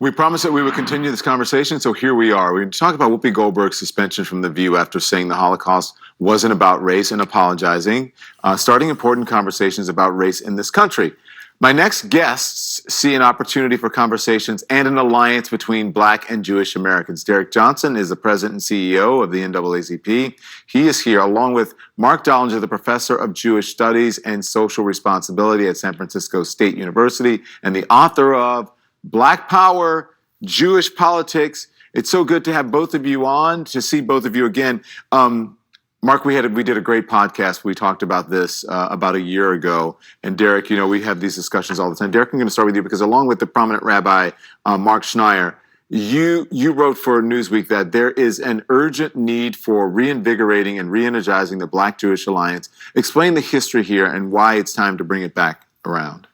We promised that we would continue this conversation, so here we are. We talk about Whoopi Goldberg's suspension from The View after saying the Holocaust wasn't about race and apologizing, starting important conversations about race in this country. My next guests see an opportunity for conversations and an alliance between Black and Jewish Americans. Derrick Johnson is the president and CEO of the NAACP. He is here along with Marc Dollinger, the professor of Jewish Studies and Social Responsibility at San Francisco State University and the author of Black Power, Jewish Politics. It's so good to have both of you on, to see both of you again. Marc, we did a great podcast. We talked about this about a year ago. And Derrick, we have these discussions all the time. Derrick, I'm going to start with you because along with the prominent rabbi, Mark Schneier, you wrote for Newsweek that there is an urgent need for reinvigorating and re-energizing the Black-Jewish alliance. Explain the history here and why it's time to bring it back around.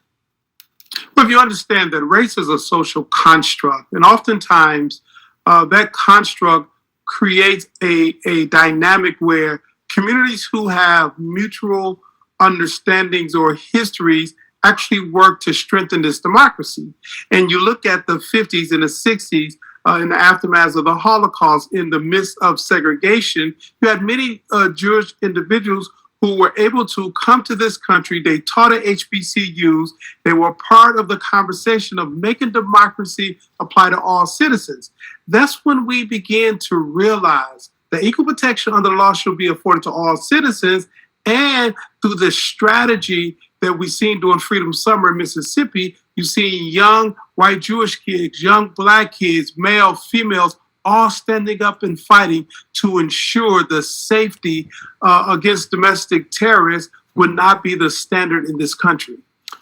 Well, if you understand that race is a social construct, and oftentimes that construct creates a dynamic where communities who have mutual understandings or histories actually work to strengthen this democracy. And you look at the 50s and the 60s, in the aftermath of the Holocaust, in the midst of segregation, you had many Jewish individuals who were able to come to this country. They taught at HBCUs. They were part of the conversation of making democracy apply to all citizens. That's when we began to realize that equal protection under the law should be afforded to all citizens. And through the strategy that we've seen during Freedom Summer in Mississippi, you see young white Jewish kids, young Black kids, male, females, all standing up and fighting to ensure the safety against domestic terrorists would not be the standard in this country.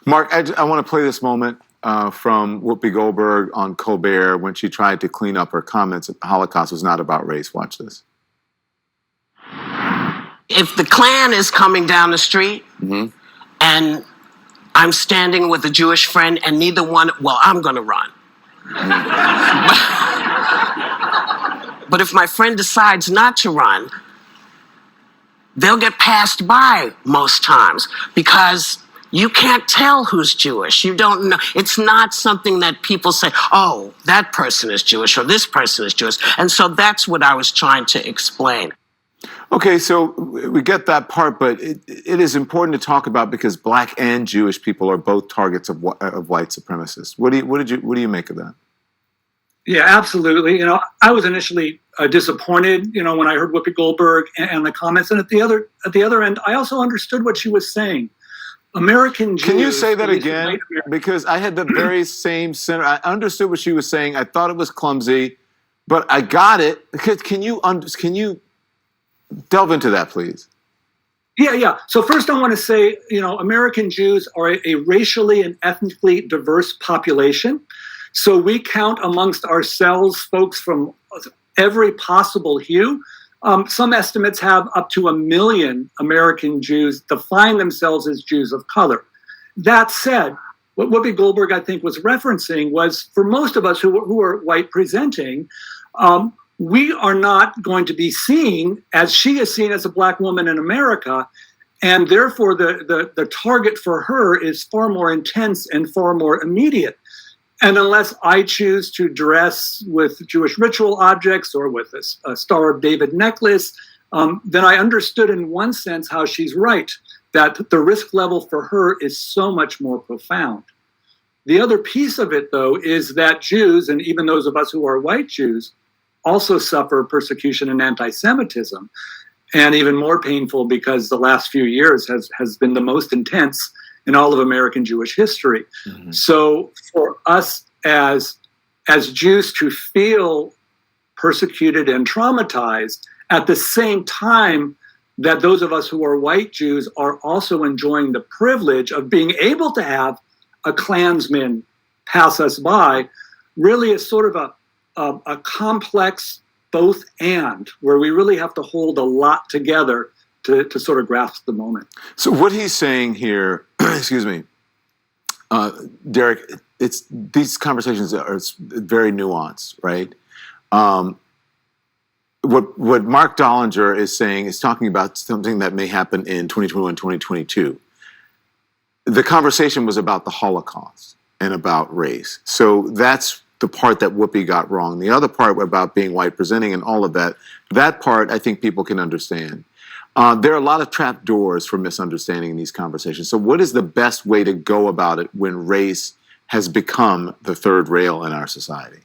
Marc, I want to play this moment from Whoopi Goldberg on Colbert when she tried to clean up her comments that the Holocaust was not about race. Watch this. If the Klan is coming down the street and I'm standing with a Jewish friend and neither one, well, I'm going to run. But if my friend decides not to run, they'll get passed by most times because you can't tell who's Jewish. You don't know. It's not something that people say, oh, that person is Jewish or this person is Jewish. And so that's what I was trying to explain. Okay, so we get that part, but it is important to talk about because Black and Jewish people are both targets of white supremacists. What do you make of that? Yeah, absolutely. I was initially disappointed, when I heard Whoopi Goldberg and the comments, and at the other end, I also understood what she was saying. American Jews. Can you say that again? Because I had the very same center. I understood what she was saying. I thought it was clumsy, but I got it. Can you delve into that, please? Yeah. So first I want to say, American Jews are a racially and ethnically diverse population. So we count amongst ourselves folks from every possible hue. Some estimates have up to 1 million American Jews define themselves as Jews of color. That said, what Whoopi Goldberg, I think, was referencing was for most of us who are white presenting, we are not going to be seen as she is seen as a Black woman in America. And therefore, the target for her is far more intense and far more immediate. And unless I choose to dress with Jewish ritual objects or with a Star of David necklace, then I understood in one sense how she's right, that the risk level for her is so much more profound. The other piece of it, though, is that Jews, and even those of us who are white Jews, also suffer persecution and anti-Semitism. And even more painful because the last few years has been the most intense in all of American Jewish history. Mm-hmm. So for us as Jews to feel persecuted and traumatized at the same time that those of us who are white Jews are also enjoying the privilege of being able to have a Klansman pass us by really is sort of a complex both and, where we really have to hold a lot together to sort of grasp the moment. So what he's saying here, excuse me, Derrick, these conversations are very nuanced, right? What Marc Dollinger is saying is talking about something that may happen in 2021, 2022. The conversation was about the Holocaust and about race. So that's the part that Whoopi got wrong. The other part about being white presenting and all of that, that part I think people can understand. There are a lot of trap doors for misunderstanding in these conversations. So what is the best way to go about it when race has become the third rail in our society?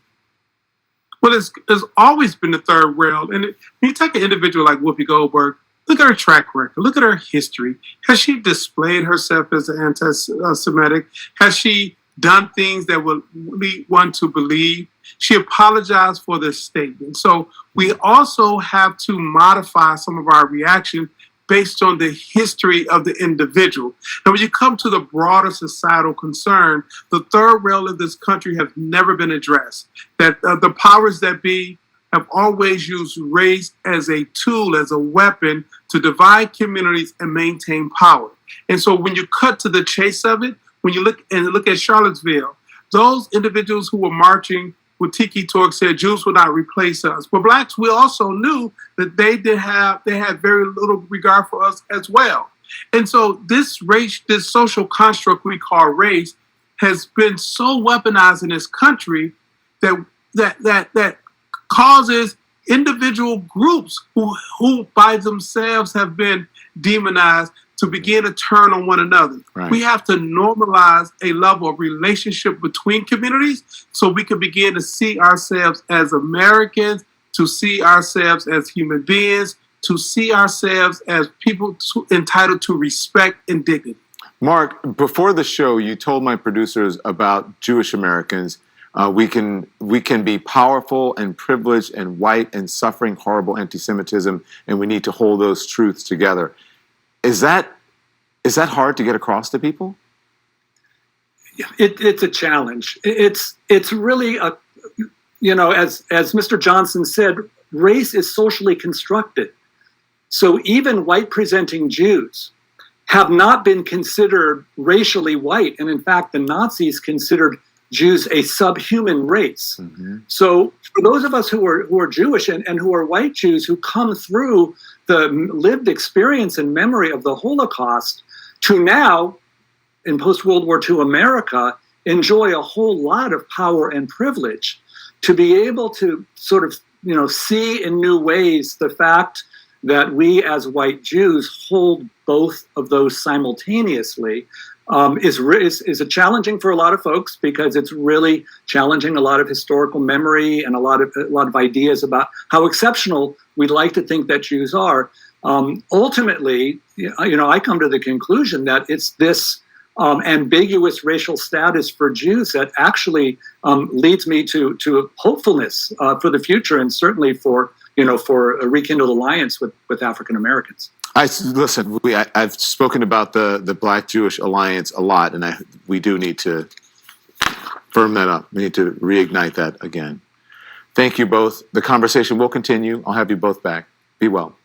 Well, it's always been the third rail. And when you take an individual like Whoopi Goldberg, look at her track record. Look at her history. Has she displayed herself as an anti-Semitic? Has she done things that would lead one to believe? She apologized for this statement. So we also have to modify some of our reaction based on the history of the individual. And when you come to the broader societal concern, the third rail of this country has never been addressed. That the powers that be have always used race as a tool, as a weapon to divide communities and maintain power. And so when you cut to the chase of it, when you look at Charlottesville, those individuals who were marching with Tiki Torch said Jews will not replace us. But blacks, we also knew that they had very little regard for us as well. And so this social construct we call race has been so weaponized in this country that causes individual groups who by themselves have been demonized to begin to turn on one another. Right. We have to normalize a level of relationship between communities so we can begin to see ourselves as Americans, to see ourselves as human beings, to see ourselves as people entitled to respect and dignity. Marc, before the show, you told my producers about Jewish Americans. We can be powerful and privileged and white and suffering horrible anti-Semitism, and we need to hold those truths together. Is that hard to get across to people? It's a challenge. It's really as Mr. Johnson said, race is socially constructed. So even white presenting Jews have not been considered racially white, and in fact, the Nazis considered Jews a subhuman race. Mm-hmm. So for those of us who are Jewish and who are white Jews who come through the lived experience and memory of the Holocaust to now, in post-World War II America, enjoy a whole lot of power and privilege, to be able to sort of, see in new ways the fact that we as white Jews hold both of those simultaneously is a challenging for a lot of folks, because it's really challenging a lot of historical memory and a lot of ideas about how exceptional we'd like to think that Jews are. Ultimately, I come to the conclusion that it's this ambiguous racial status for Jews that actually leads me to hopefulness for the future, and certainly for a rekindled alliance with African Americans. Listen, I've spoken about the Black-Jewish alliance a lot, and we do need to firm that up. We need to reignite that again. Thank you both. The conversation will continue. I'll have you both back. Be well.